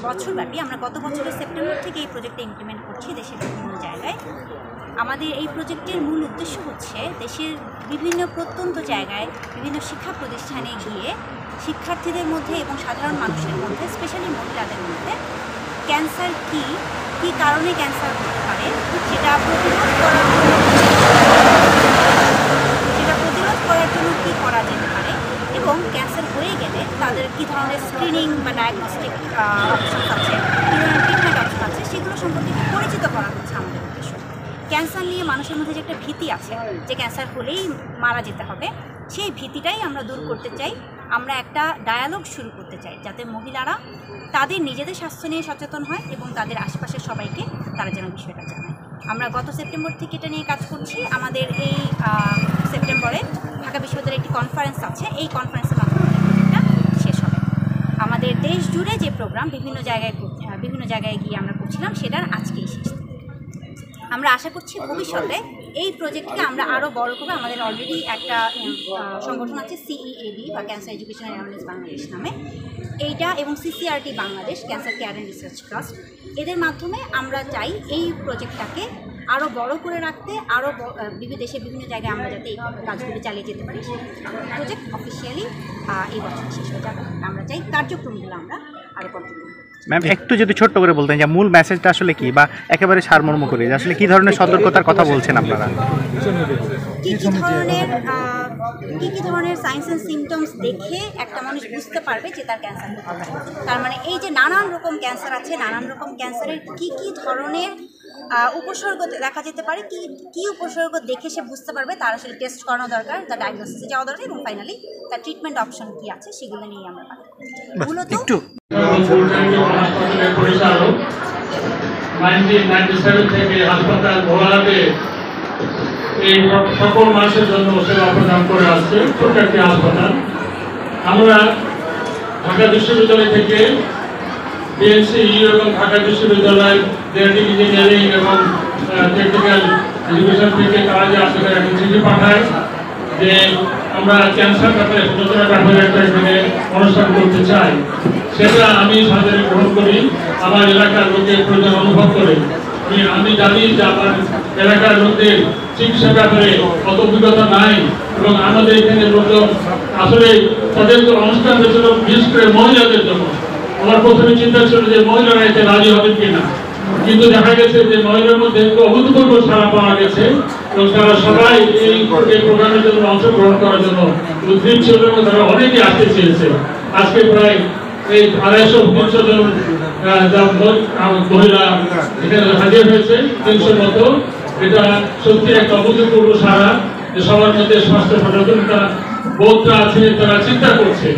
বছরব্যাপী আমরা গত বছরের সেপ্টেম্বর থেকে এই প্রজেক্টটা ইমপ্লিমেন্ট করছি দেশের বিভিন্ন জায়গায়। আমাদের এই প্রজেক্টের মূল উদ্দেশ্য হচ্ছে দেশের বিভিন্ন প্রত্যন্ত জায়গায় বিভিন্ন শিক্ষা প্রতিষ্ঠানে গিয়ে শিক্ষার্থীদের মধ্যে এবং সাধারণ মানুষের মধ্যে, স্পেশালি মহিলাদের মধ্যে ক্যান্সার কী কারণে ক্যান্সার হতে পারে সেটা প্রতিরোধ করার জন্য কী করা যেতে পারে এবং ক্যান্সার হয়ে গেলে তাদের কী ধরনের স্ক্রিনিং বা ডায়াগনস্টিক অপশন আছে, কী ধরনের ট্রিটমেন্ট অপশন আছে সেগুলো সম্পর্কে পরিচিত করা হচ্ছে আমাদের উদ্দেশ্য। ক্যান্সার নিয়ে মানুষের মধ্যে যে একটা ভীতি আছে যে ক্যান্সার হলেই মারা যেতে হবে, সেই ভীতিটাই আমরা দূর করতে চাই। আমরা একটা ডায়ালগ শুরু করতে চাই যাতে মহিলারা তাদের নিজেদের স্বাস্থ্য নিয়ে সচেতন হয় এবং তাদের আশেপাশের সবাইকে তারা যেন বিষয়টা জানায়। আমরা গত সেপ্টেম্বর থেকে এটা নিয়ে কাজ করছি। আমাদের এই সেপ্টেম্বরে ঢাকা বিশ্ববিদ্যালয়ে একটি কনফারেন্স আছে, এই কনফারেন্সের মাধ্যমে প্রজেক্টটা শেষ হবে। আমাদের দেশ জুড়ে যে প্রোগ্রাম বিভিন্ন জায়গায় গিয়ে আমরা করছিলাম সেটার আজকেই শেষ। আমরা আশা করছি ভবিষ্যতে এই প্রজেক্টকে আমরা আরও বড় করবো। আমাদের অলরেডি একটা সংগঠন আছে CEAB বা ক্যান্সার এডুকেশন অ্যাওয়ারনেস বাংলাদেশ নামে, এইটা এবং CCRT Bangladesh cancer care and research trust, এদের মাধ্যমে আমরা চাই এই প্রজেক্টটাকে আরও বড় করে রাখতে, আরও দেশের বিভিন্ন জায়গায় আমরা যাতে এই কাজগুলো চালিয়ে যেতে পারি। প্রজেক্ট অফিসিয়ালি এই বছর শেষ হয়ে যাবে। আমরা চাই কার্যক্রমগুলো আমরা আরও কন্টিনিউ। ম্যাম, একটু যদি ছোট্ট করে বলতেন যে মূল মেসেজটা আসলে কি, বা একেবারে সারমর্ম করে যে আসলে কি ধরনের সতর্কতার কথা বলছেন আপনারা, কি ধরনের সাইন্স অ্যান্ড সিমটমস দেখে একটা মানুষ বুঝতে পারবে যে তার ক্যান্সার হতে পারে। তার মানে এই যে নানান রকম ক্যান্সার আছে, নানান রকম ক্যান্সারের কি ধরনের উপসর্গ দেখা যেতে পারে, কি উপসর্গ দেখে সে বুঝতে পারবে, তার আসলে টেস্ট করানো দরকার, তার ডায়াগনোসিসে যাওয়া দরকার এবং ফাইনালি তার ট্রিটমেন্ট অপশন কি আছে সেগুলো নিয়ে আমরা পাই। মূলত 1997 থেকে হাসপাতাল ভোলাতে এই সকল মানুষের জন্য সেবা প্রদান করে আসছে ছোট্ট একটি হাসপাতাল। আমরা ঢাকা বিশ্ববিদ্যালয় থেকে BNCU এবং ঢাকা বিশ্ববিদ্যালয় জেনেটিক ইঞ্জিনিয়ারিং এবং টেকনিক্যাল এডুকেশন থেকে তারা যে আসলে একটা চিঠি পাঠায় যে আমরা ক্যান্সার ব্যাপারে সচেতনতা ব্যাপারে একটা এখানে অনুষ্ঠান করতে চাই। সেটা আমি সাথে গ্রহণ করি। আমার এলাকার লোকের প্রয়োজন অনুভব করে আমি জানি যে আমার এলাকার লোকদের চিকিৎসা ব্যাপারে অত অভিজ্ঞতা নাই এবং আমাদের এখানে লোকজন আসলে তাদের তো অনুষ্ঠান ছিল বিশেষ করে মহিলাদের জন্য। আমার প্রথমে চিন্তা ছিল যে মহিলারা এতে রাজি হবেন কিনা, কিন্তু দেখা গেছে যে মহিলার মধ্যে একটু অভূতপূর্ব সাড়া পাওয়া গেছে এবং তারা সবাই এই প্রোগ্রামের জন্য অংশগ্রহণ করার জন্য উদ্গ্রীব ছিল এবং তারা অনেকে আসতে চেয়েছে। আজকে প্রায় এই 250-300 জন মহিলা এখানে হাজির হয়েছে, 300 মতো। এটা সত্যি একটা অভূতপূর্ব সাড়া যে সবার মধ্যে স্বাস্থ্য সচেতনতা বোধটা আছে, তারা চিন্তা করছে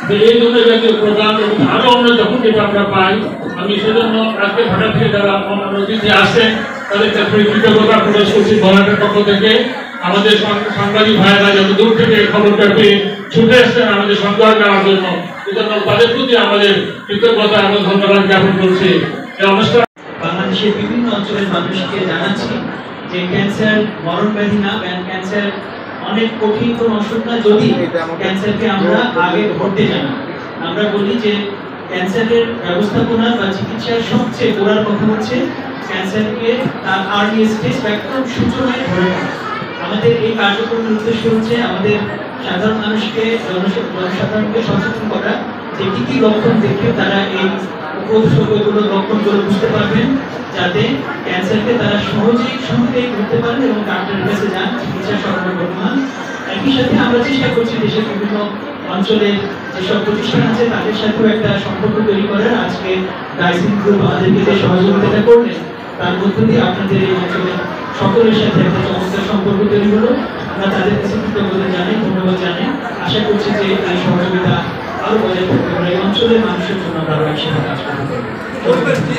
যে এই ধরনের জাতীয় প্রোগ্রাম এবং আরো অন্য যখন যেটা আমরা পাই। আমি সেজন্য আজকে ঢাকা থেকে যারা অতিথি আসেন তাদেরকে কৃতজ্ঞতা প্রকাশ করছি ভলান্টিয়ার পক্ষ থেকে। আমাদের সাংবাদিক ভাইয়েরা যত দূর থেকে খবরটা পেয়ে ছুটে এসছেন আমাদের সংবাদ দেওয়ার জন্য, এজন্য তাদের প্রতি আমাদের কৃতজ্ঞতা এবং ধন্যবাদ জ্ঞাপন করছি। এই অনুষ্ঠান বাংলাদেশের বিভিন্ন অঞ্চলের মানুষকে জানাচ্ছি যে ক্যান্সার মরণ ব্যাধি না, ক্যান্সার অনেক কঠিন কোন অসুখ না যদি ক্যান্সারকে আমরা আগে ধরতে জানি। আমরা বলি যে ক্যান্সারের ব্যবস্থাপনা বা চিকিৎসার সবচেয়ে গোড়ার কথা হচ্ছে ক্যান্সারকে তার আর্লি স্টেজ বা একদম সূচনায় ধরে রাখা। আমাদের এই কার্যক্রমের উদ্দেশ্য হচ্ছে আমাদের সাধারণ মানুষকে, জনসাধারণকে সচেতন করা যে কি কি লক্ষণ দেখে তারা এই উপসর্গগুলো লক্ষণগুলো বুঝতে পারবেন, যাতে ক্যান্সারকে তারা সহজেই ধরতে পারেন এবং ডাক্তারের কাছে যান, চিকিৎসা সরবরাহ হন। একই সাথে আমরা চেষ্টা করছি দেশের বিভিন্ন অঞ্চলের যেসব প্রতিষ্ঠান আছে তাদের সাথেও একটা সম্পর্ক তৈরি করার। আজকে ডাইসিন গ্রুপ আমাদেরকে যে সহযোগিতা করলেন তার মধ্য দিয়ে আপনাদের এই অঞ্চলের সকলের সাথে একটা চমৎকার সম্পর্ক তৈরি হলো। আমরা তাদের কাছে কৃতজ্ঞতা জানাই, ধন্যবাদ জানাই। আশা করছি যে এই সহযোগিতা আরো বজায় থাকতে পারে, এই অঞ্চলের মানুষের জন্য আরো একসাথে কাজ করতে পারবে।